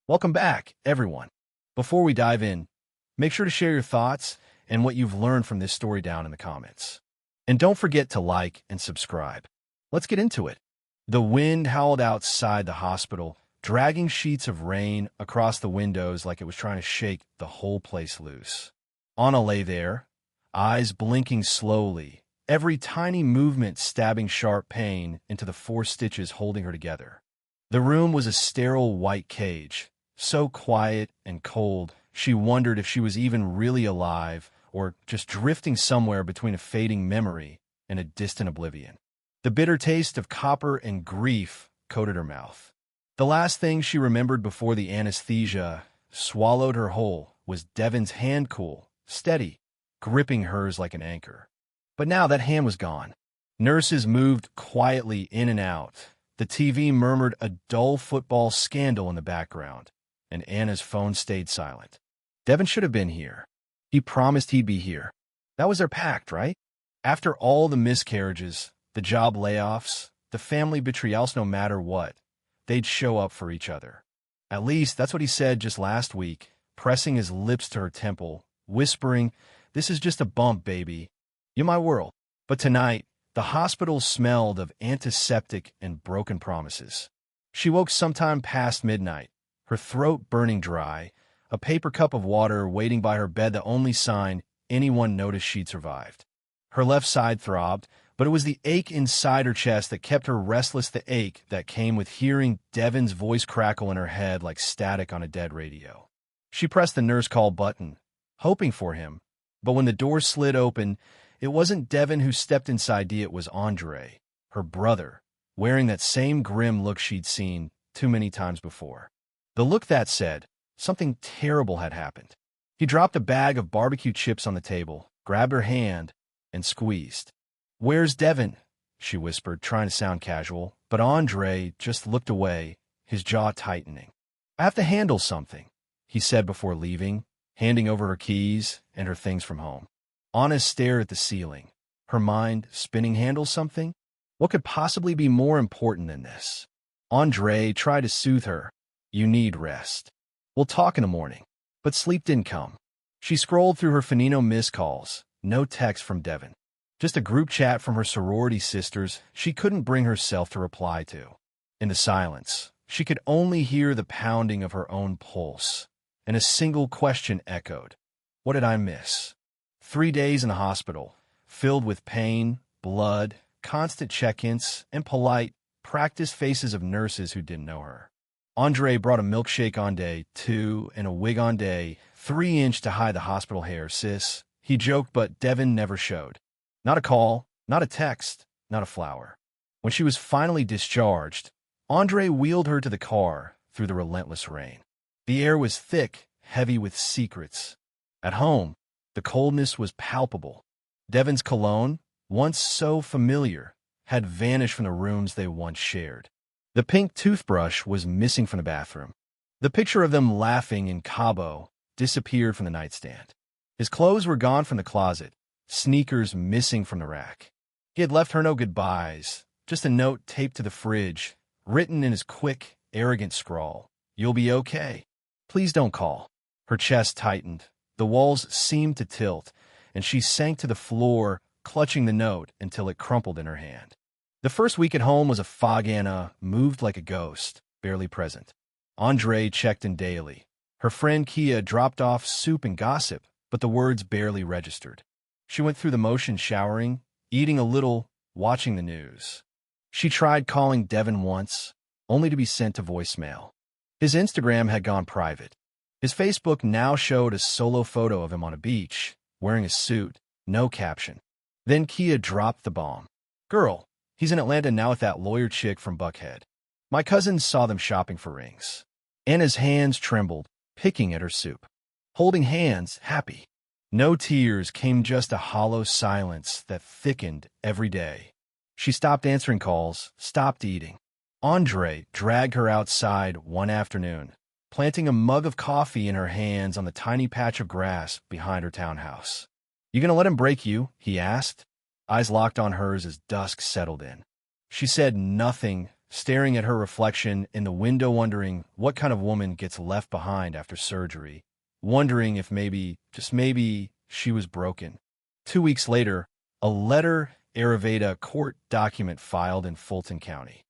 Welcome back, everyone. Before we dive in, make sure to share your thoughts and what you've learned from this story down in the comments. And don't forget to like and subscribe. Let's get into it. The wind howled outside the hospital, dragging sheets of rain across the windows like it was trying to shake the whole place loose. Anna lay there, eyes blinking slowly, every tiny movement stabbing sharp pain into the 4 stitches holding her together. The room was a sterile white cage, so quiet and cold she wondered if she was even really alive or just drifting somewhere between a fading memory and a distant oblivion. The bitter taste of copper and grief coated her mouth. The last thing she remembered before the anesthesia swallowed her whole was Devon's hand, cool, steady, gripping hers like an anchor. But now that hand was gone. Nurses moved quietly in and out. The TV murmured a dull football scandal in the background, and Anna's phone stayed silent. Devon should have been here. He promised he'd be here. That was their pact, right? After all the miscarriages, the job layoffs, the family betrayals, no matter what, they'd show up for each other. At least that's what he said just last week, pressing his lips to her temple, whispering, "This is just a bump, baby. You're my world." But tonight, the hospital smelled of antiseptic and broken promises. She woke sometime past midnight, her throat burning dry, a paper cup of water waiting by her bed, the only sign anyone noticed she'd survived. Her left side throbbed, but it was the ache inside her chest that kept her restless, the ache that came with hearing Devon's voice crackle in her head like static on a dead radio. She pressed the nurse call button, hoping for him, but when the door slid open, it wasn't Devon who stepped inside, it was Andre, her brother, wearing that same grim look she'd seen too many times before. The look that said something terrible had happened. He dropped a bag of barbecue chips on the table, grabbed her hand, and squeezed. "Where's Devon?" she whispered, trying to sound casual, but Andre just looked away, his jaw tightening. "I have to handle something," he said before leaving, handing over her keys and her things from home. Anna stared at the ceiling, her mind spinning. Handle something? What could possibly be more important than this? Andre tried to soothe her. "You need rest. We'll talk in the morning." But sleep didn't come. She scrolled through her finino missed calls, no text from Devon. Just a group chat from her sorority sisters she couldn't bring herself to reply to. In the silence, she could only hear the pounding of her own pulse, and a single question echoed. What did I miss? 3 days in the hospital, filled with pain, blood, constant check-ins, and polite, practiced faces of nurses who didn't know her. Andre brought a milkshake on day 2 and a wig on day 3 to hide the hospital hair, sis. He joked, but Devon never showed. Not a call, not a text, not a flower. When she was finally discharged, Andre wheeled her to the car through the relentless rain. The air was thick, heavy with secrets. At home, the coldness was palpable. Devon's cologne, once so familiar, had vanished from the rooms they once shared. The pink toothbrush was missing from the bathroom. The picture of them laughing in Cabo disappeared from the nightstand. His clothes were gone from the closet, sneakers missing from the rack. He had left her no goodbyes, just a note taped to the fridge, written in his quick, arrogant scrawl. "You'll be okay. Please don't call." Her chest tightened. The walls seemed to tilt, and she sank to the floor, clutching the note until it crumpled in her hand. The first week at home was a fog. Anna moved like a ghost, barely present. Andre checked in daily. Her friend Kia dropped off soup and gossip, but the words barely registered. She went through the motions, showering, eating a little, watching the news. She tried calling Devon once, only to be sent to voicemail. His Instagram had gone private. His Facebook now showed a solo photo of him on a beach, wearing a suit, no caption. Then Kia dropped the bomb. "Girl, he's in Atlanta now with that lawyer chick from Buckhead. My cousins saw them shopping for rings." Anna's hands trembled, picking at her soup. Holding hands, happy. No tears came, just a hollow silence that thickened every day. She stopped answering calls, stopped eating. Andre dragged her outside one afternoon, planting a mug of coffee in her hands on the tiny patch of grass behind her townhouse. "You gonna let him break you?" he asked, eyes locked on hers as dusk settled in. She said nothing, staring at her reflection in the window, wondering what kind of woman gets left behind after surgery, wondering if maybe, just maybe, she was broken. 2 weeks later, a letter Ayurveda court document filed in Fulton County.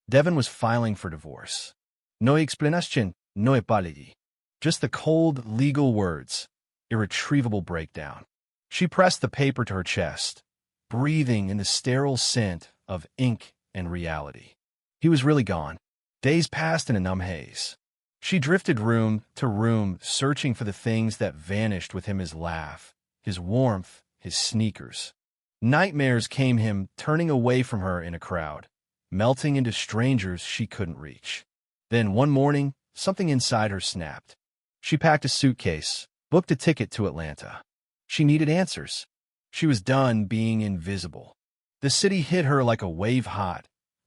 Devon was filing for divorce. No explicación, no apology. Just the cold, legal words. Irretrievable breakdown. She pressed the paper to her chest, breathing in the sterile scent of ink and reality. He was really gone. Days passed in a numb haze. She drifted room to room, searching for the things that vanished with him: his laugh, his warmth, his sneakers. Nightmares came him turning away from her in a crowd, melting into strangers she couldn't reach. Then one morning, something inside her snapped. She packed a suitcase, booked a ticket to Atlanta. She needed answers. She was done being invisible. The city hit her like a wave-hot,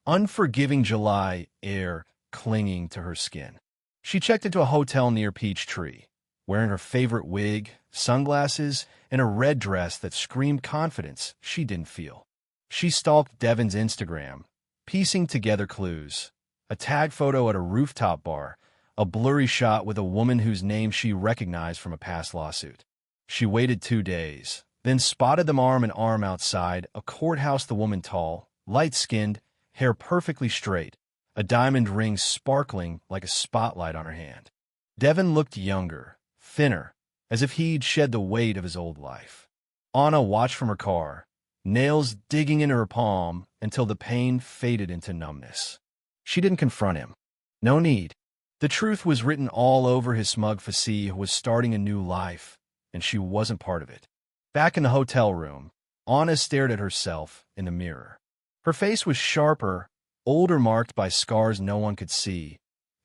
unforgiving July air clinging to her skin. She checked into a hotel near Peachtree, wearing her favorite wig, sunglasses, and a red dress that screamed confidence she didn't feel. She stalked Devon's Instagram, piecing together clues: a tag photo at a rooftop bar, a blurry shot with a woman whose name she recognized from a past lawsuit. She waited 2 days, then spotted them arm in arm outside a courthouse, the woman tall, light-skinned, hair perfectly straight, a diamond ring sparkling like a spotlight on her hand. Devon looked younger, thinner, as if he'd shed the weight of his old life. Anna watched from her car, nails digging into her palm until the pain faded into numbness. She didn't confront him. No need. The truth was written all over his smug face. He was starting a new life, and she wasn't part of it. Back in the hotel room, Anna stared at herself in the mirror. Her face was sharper, older, marked by scars no one could see,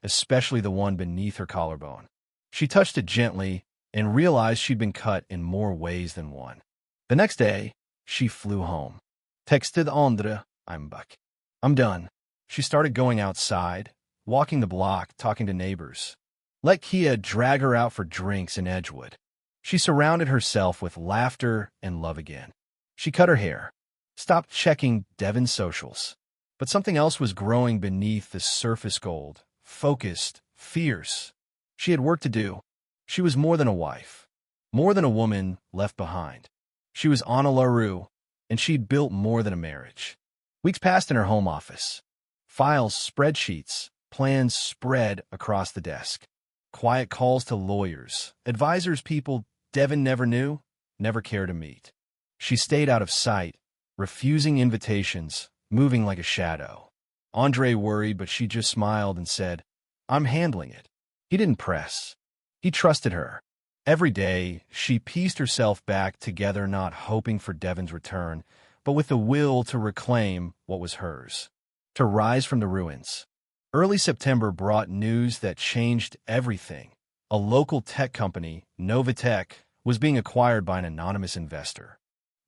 especially the one beneath her collarbone. She touched it gently and realized she'd been cut in more ways than one. The next day, she flew home. Texted Andra, "I'm back. I'm done." She started going outside, walking the block, talking to neighbors. Let Kia drag her out for drinks in Edgewood. She surrounded herself with laughter and love again. She cut her hair, stopped checking Devon's socials. But something else was growing beneath the surface: gold, focused, fierce. She had work to do. She was more than a wife, more than a woman left behind. She was Anna LaRue, and she'd built more than a marriage. Weeks passed in her home office. Files, spreadsheets, plans spread across the desk. Quiet calls to lawyers, advisors, people Devon never knew, never cared to meet. She stayed out of sight, refusing invitations, moving like a shadow. Andre worried, but she just smiled and said, "I'm handling it." He didn't press. He trusted her. Every day, she pieced herself back together, not hoping for Devon's return, but with the will to reclaim what was hers, to rise from the ruins. Early September brought news that changed everything. A local tech company, Novatech, was being acquired by an anonymous investor.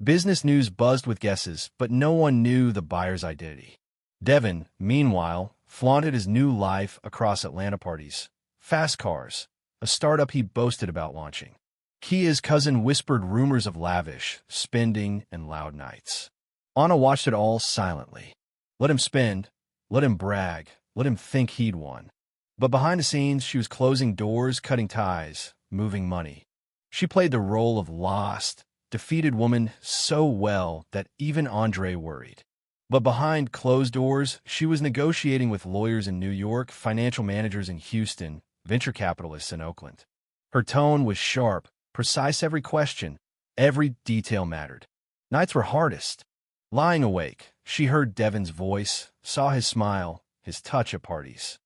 Business news buzzed with guesses, but no one knew the buyer's identity. Devon, meanwhile, flaunted his new life across Atlanta: parties, fast cars, a startup he boasted about launching. Kia's cousin whispered rumors of lavish spending and loud nights. Anna watched it all silently. Let him spend, let him brag, let him think he'd won. But behind the scenes, she was closing doors, cutting ties, moving money. She played the role of lost, defeated woman so well that even Andre worried. But behind closed doors, she was negotiating with lawyers in New York, financial managers in Houston, venture capitalists in Oakland. Her tone was sharp, precise. Every question, every detail mattered. Nights were hardest. Lying awake, she heard Devon's voice, saw his smile, his touch at parties.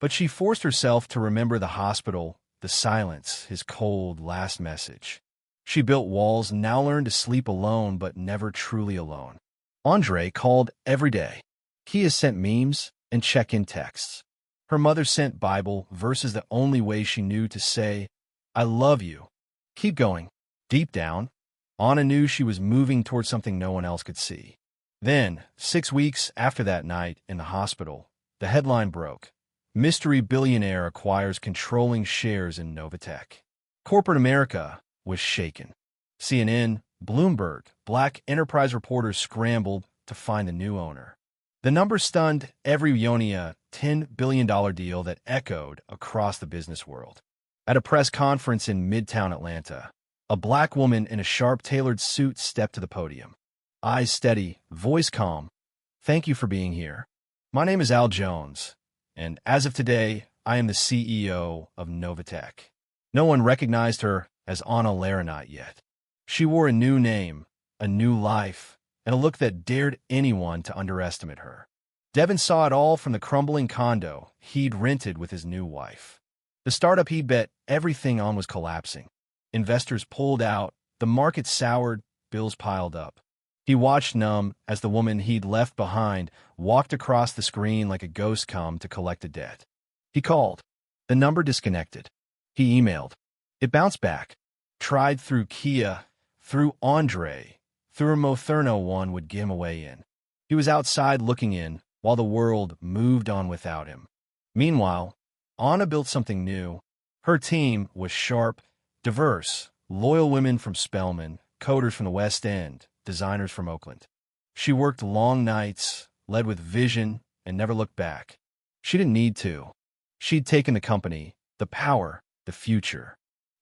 But she forced herself to remember the hospital, the silence, his cold last message. She built walls, now learned to sleep alone, but never truly alone. Andre called every day. Kia sent memes and check-in texts. Her mother sent Bible verses, the only way she knew to say, "I love you. Keep going." Deep down, Anna knew she was moving towards something no one else could see. Then, 6 weeks after that night in the hospital, the headline broke. Mystery billionaire acquires controlling shares in Novatech. Corporate America was shaken. CNN, Bloomberg, Black enterprise reporters scrambled to find the new owner. The number stunned every Ionia $10 billion deal that echoed across the business world. At a press conference in Midtown Atlanta, a black woman in a sharp-tailored suit stepped to the podium. Eyes steady, voice calm. "Thank you for being here. My name is Al Jones, and as of today, I am the CEO of Novatech." No one recognized her as Anna Laranat yet. She wore a new name, a new life, and a look that dared anyone to underestimate her. Devin saw it all from the crumbling condo he'd rented with his new wife. The startup he'd bet everything on was collapsing. Investors pulled out, the market soured, bills piled up. He watched numb as the woman he'd left behind walked across the screen like a ghost come to collect a debt. He called. The number disconnected. He emailed. It bounced back. Tried through Kia, through Andre, through a Mo one would give him a way in. He was outside looking in, while the world moved on without him. Meanwhile, Anna built something new. Her team was sharp, diverse, loyal women from Spelman, coders from the West End, designers from Oakland. She worked long nights, led with vision, and never looked back. She didn't need to. She'd taken the company, the power, the future.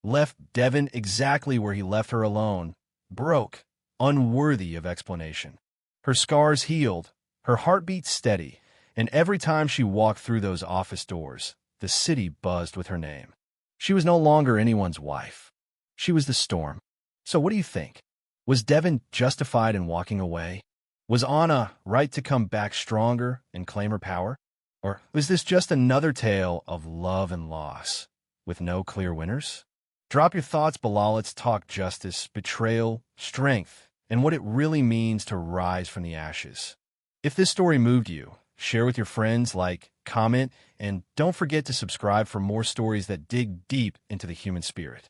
Left Devin exactly where he left her alone, broke, unworthy of explanation. Her scars healed, her heartbeat steady, and every time she walked through those office doors, the city buzzed with her name. She was no longer anyone's wife. She was the storm. So what do you think? Was Devin justified in walking away? Was Anna right to come back stronger and claim her power? Or was this just another tale of love and loss, with no clear winners? Drop your thoughts below. Let's talk justice, betrayal, strength, and what it really means to rise from the ashes. If this story moved you, share with your friends, like, comment, and don't forget to subscribe for more stories that dig deep into the human spirit.